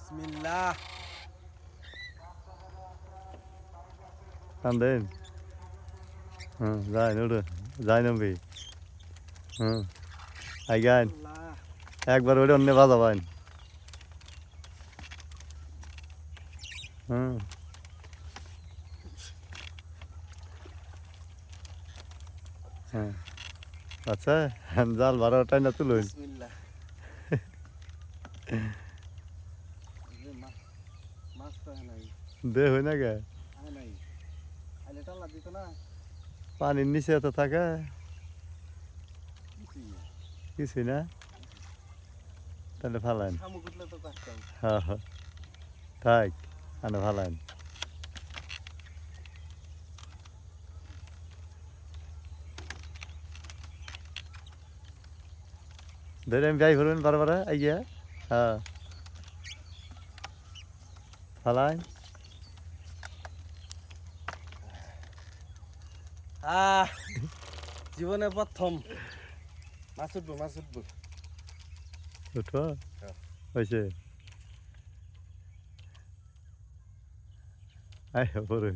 বিসমিল্লাহ। টান দেন। যাই ওটা যাই নামবি। আইগান আল্লাহ। একবার ওটা অন্য বাজাবান। হ্যাঁ আচ্ছা জাল বারোটাই না তুলুন। বিসমিল্লাহ। মাছ তো নাই। দে হই না গে নাই আইলে টাল্লা দিত না। পানির নিচে তো থাকে কিছুই না। কিছুই না তাহলে ফালান। শামুক উঠলে তো কাটতাম। হ্যাঁ হ্যাঁ থাক আনে ফালান। ধরে আমি যাই করবেন বারবার আইয়া। হ্যাঁ ফালান। জীবনে প্রথম মাছ উঠবো মাছ উঠবো। উঠো হয়েছে আয় বড়